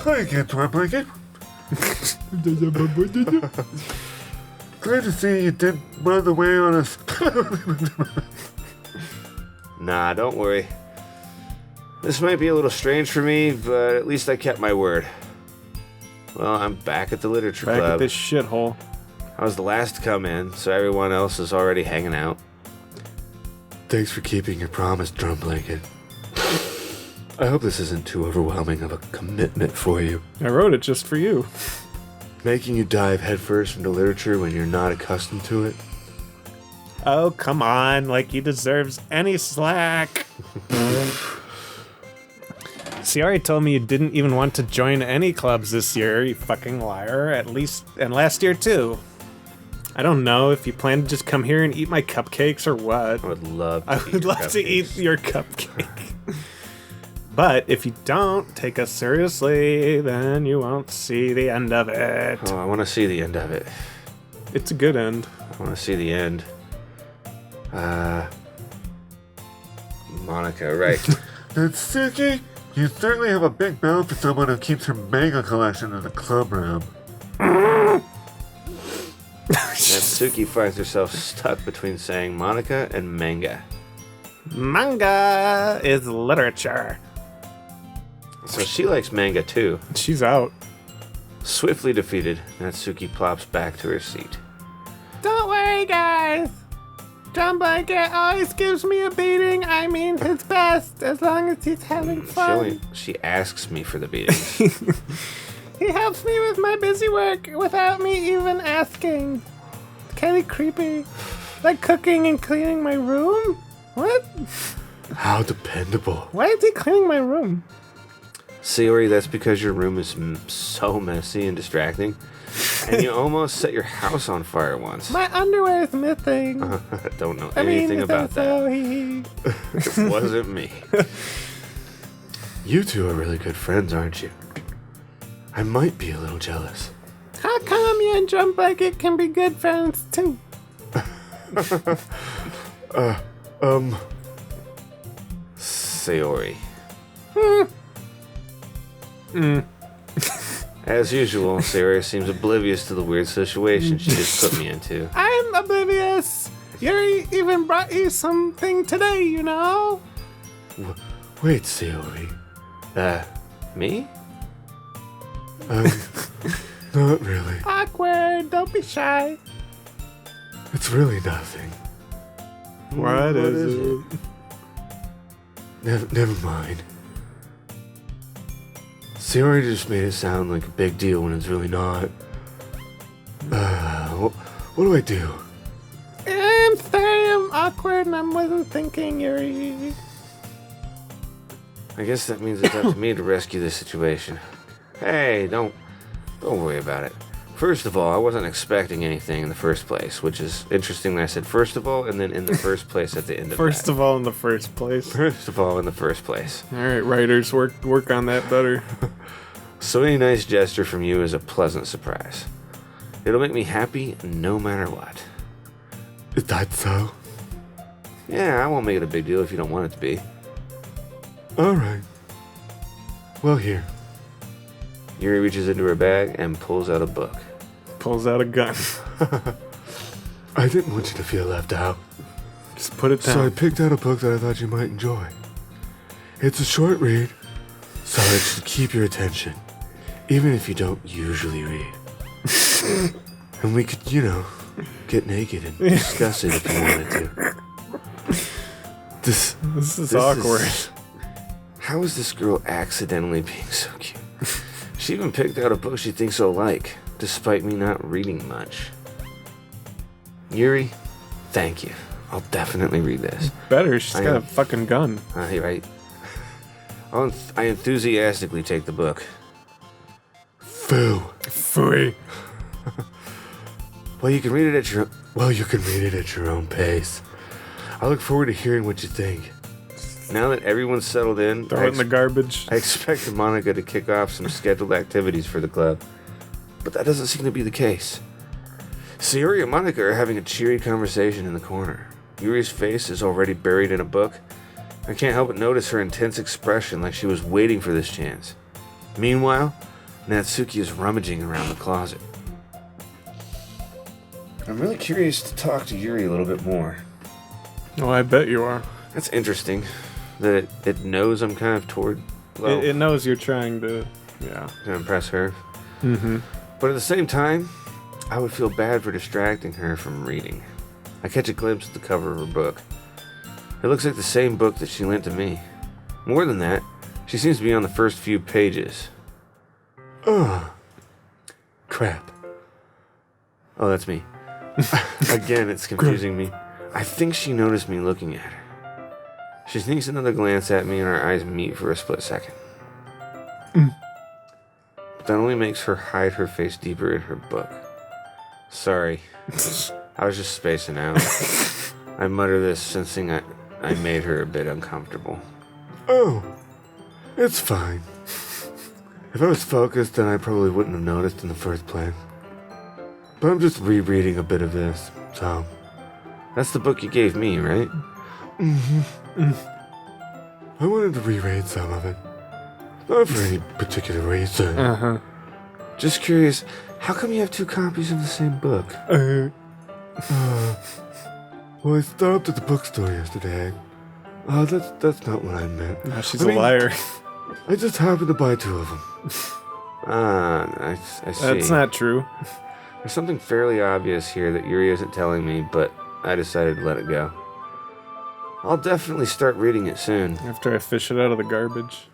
Hi again, Drumblanket. Glad to see you didn't run away on us. Nah, don't worry. This might be a little strange for me, but at least I kept my word. Well, I'm back at the literature club. Back at this shithole. I was the last to come in, so everyone else is already hanging out. Thanks for keeping your promise, Drumblanket. I hope this isn't too overwhelming of a commitment for you. I wrote it just for you. Making you dive headfirst into literature when you're not accustomed to it. Oh, come on, like he deserves any slack. Siari told me you didn't even want to join any clubs this year, you fucking liar. At least, and last year too. I don't know if you plan to just come here and eat my cupcakes or what. I would love to eat your cupcake. But if you don't take us seriously, then you won't see the end of it. Oh, I want to see the end of it. It's a good end. I want to see the end. Monica, right. Natsuki, you certainly have a big mouth for someone who keeps her manga collection in the club room. Natsuki finds herself stuck between saying Monica and manga. Manga is literature. So she likes manga too. She's out. Swiftly defeated, Natsuki plops back to her seat. Don't worry, guys. Drumblanket always gives me a beating. I mean his best, as long as he's having fun. She asks me for the beating. He helps me with my busy work without me even asking. Kind of creepy. Like cooking and cleaning my room? What? How dependable. Why is he cleaning my room? Sayori, that's because your room is so messy and distracting. And you almost set your house on fire once. My underwear is missing. I don't know anything about that. It wasn't me. You two are really good friends, aren't you? I might be a little jealous. How come you and Drumblanket can be good friends too? Sayori. As usual, Sayori seems oblivious to the weird situation she just put me into. I'm oblivious. Yuri even brought you something today, you know? Wait, Sayori. Me? Not really. Awkward. Don't be shy. It's really nothing. What is it? Never mind. Sayori just made it sound like a big deal when it's really not. What do I do? I'm sorry I'm awkward and I wasn't thinking, Yuri. I guess that means it's up to me to rescue this situation. Hey, don't worry about it. First of all, I wasn't expecting anything in the first place, which is interesting that I said first of all and then in the first place at the end of First of all, in the first place. First of all, in the first place. All right, writers, work on that better. So any nice gesture from you is a pleasant surprise. It'll make me happy no matter what. Is that so? Yeah, I won't make it a big deal if you don't want it to be. Alright. Well, here. Yuri reaches into her bag and pulls out a book. Pulls out a gun. I didn't want you to feel left out. Just put it down. So I picked out a book that I thought you might enjoy. It's a short read, so it should keep your attention, even if you don't usually read. And we could, get naked and discuss it if you wanted to. This is awkward. How is this girl accidentally being so cute? She even picked out a book she thinks I'll like, despite me not reading much. Yuri, thank you. I'll definitely read this. Better, she's got a fucking gun. You're right. I enthusiastically take the book. Phooey. Well, you can read it at your own pace. I look forward to hearing what you think. Now that everyone's settled in, Throw it in the garbage. I expect Monica to kick off some scheduled activities for the club. But that doesn't seem to be the case. Sayori and Monica are having a cheery conversation in the corner. Yuri's face is already buried in a book. I can't help but notice her intense expression like she was waiting for this chance. Meanwhile, Natsuki is rummaging around the closet. I'm really curious to talk to Yuri a little bit more. Oh, I bet you are. That's interesting that it knows I'm kind of toward... Well, It knows you're trying to... Yeah. to impress her. Mm-hmm. But at the same time, I would feel bad for distracting her from reading. I catch a glimpse of the cover of her book. It looks like the same book that she lent to me. More than that, she seems to be on the first few pages. Ugh. Crap. Oh, that's me. Again, it's confusing me. I think she noticed me looking at her. She sneaks another glance at me and our eyes meet for a split second. But that only makes her hide her face deeper in her book. Sorry. I was just spacing out. I mutter this, sensing I made her a bit uncomfortable. Oh, it's fine. If I was focused, then I probably wouldn't have noticed in the first place. But I'm just rereading a bit of this, so... That's the book you gave me, right? I wanted to reread some of it. Not for any particular reason. Uh-huh. Just curious, how come you have two copies of the same book? Well, I stopped at the bookstore yesterday. That's not what I meant. Now she's I a mean, liar. I just happened to buy two of them. I see. That's not true. There's something fairly obvious here that Yuri isn't telling me, but I decided to let it go. I'll definitely start reading it soon. After I fish it out of the garbage.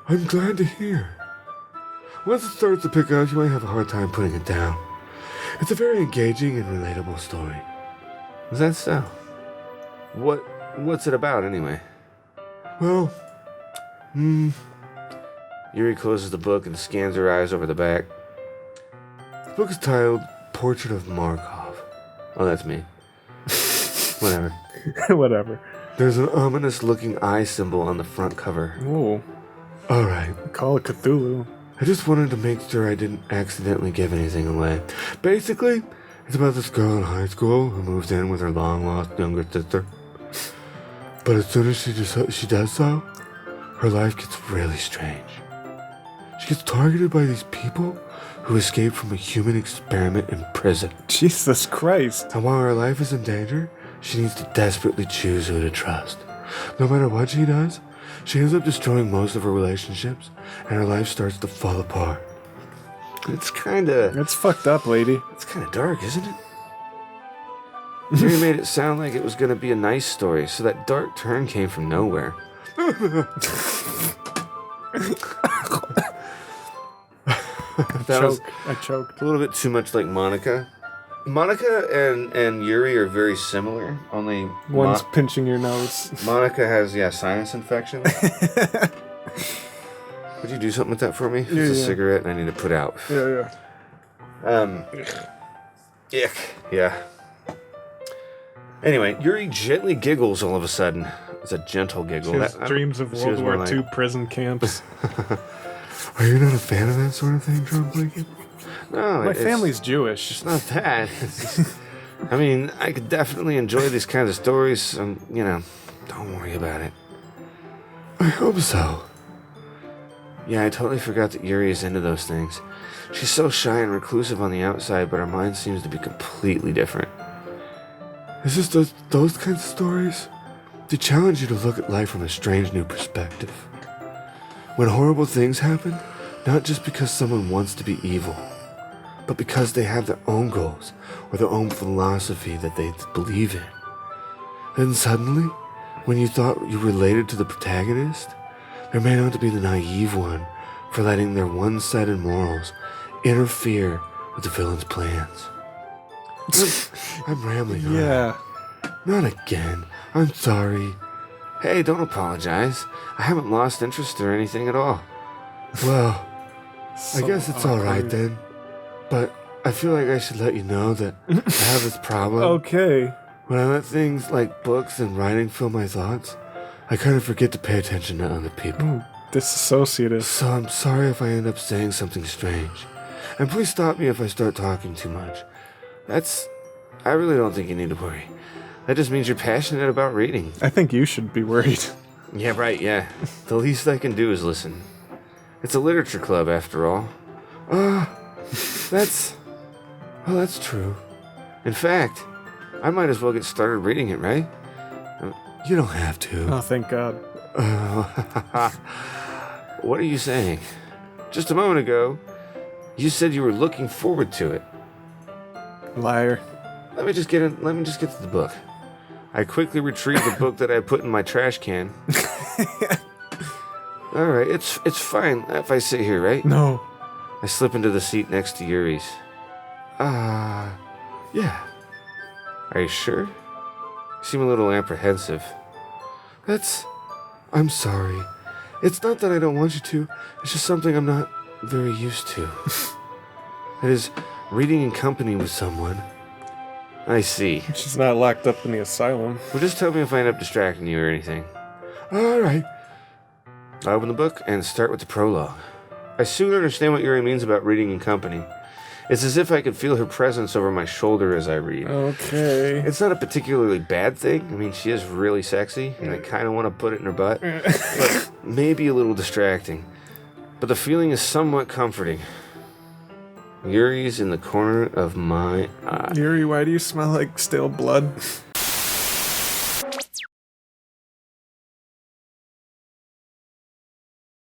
I'm glad to hear. Once it starts to pick up, you might have a hard time putting it down. It's a very engaging and relatable story. Is that so? What's it about, anyway? Well, Yuri closes the book and scans her eyes over the back. the book is titled Portrait of Markov. Oh, that's me. Whatever. Whatever. There's an ominous-looking eye symbol on the front cover. Ooh. Alright, Call it Cthulhu. I just wanted to make sure I didn't accidentally give anything away. Basically, it's about this girl in high school who moves in with her long-lost younger sister. But as soon as she does so, her life gets really strange. She gets targeted by these people who escaped from a human experiment in prison. Jesus Christ. And while her life is in danger, she needs to desperately choose who to trust. No matter what she does, she ends up destroying most of her relationships, and her life starts to fall apart. It's kinda That's fucked up, lady. dark, isn't it? Yuri made it sound like it was gonna be a nice story, so that dark turn came from nowhere. I choked. A little bit too much like Monica. Monica and Yuri are very similar, only One's pinching your nose. Monica has, sinus infection. Would you do something with that for me? It's a cigarette and I need to put out. Yeah. Ick. Yeah. Anyway, Yuri gently giggles all of a sudden. It's a gentle giggle. She has dreams of she World was more War II prison camps. Are you not a fan of that sort of thing, Drumblanket? No, My family's Jewish. It's not that. It's just, I mean, I could definitely enjoy these kinds of stories. Don't worry about it. I hope so. Yeah, I totally forgot that Yuri is into those things. She's so shy and reclusive on the outside, but her mind seems to be completely different. Is this those kinds of stories? They challenge you to look at life from a strange new perspective. When horrible things happen, not just because someone wants to be evil, but because they have their own goals or their own philosophy that they believe in. Then suddenly, when you thought you related to the protagonist, there may not be the naive one for letting their one-sided morals interfere with the villain's plans. I'm rambling on. Yeah. Not again. I'm sorry. Hey, don't apologize. I haven't lost interest or anything at all. Well, I So guess it's awkward. alright then. But I feel like I should let you know that I have this problem. Okay. When I let things like books and writing fill my thoughts, I kind of forget to pay attention to other people. Disassociative. So I'm sorry if I end up saying something strange. And please stop me if I start talking too much. I really don't think you need to worry. That just means you're passionate about reading. I think you should be worried. Yeah, right, yeah. The least I can do is listen. It's a literature club, after all. That's true. In fact, I might as well get started reading it, right? You don't have to. Oh, thank God. What are you saying? Just a moment ago, you said you were looking forward to it. Liar. Let me just get to the book. I quickly retrieved the book that I put in my trash can. All right, it's fine if I sit here, right? No. I slip into the seat next to Yuri's. Yeah. Are you sure? You seem a little apprehensive. I'm sorry. It's not that I don't want you to. It's just something I'm not very used to. That is, reading in company with someone. I see. She's not locked up in the asylum. Well, just tell me if I end up distracting you or anything. All right. I open the book and start with the prologue. I soon understand what Yuri means about reading in company. It's as if I could feel her presence over my shoulder as I read. Okay. It's not a particularly bad thing. I mean, she is really sexy, and I kind of want to put it in her butt. But maybe a little distracting. But the feeling is somewhat comforting. Yuri's in the corner of my eye. Yuri, why do you smell like stale blood?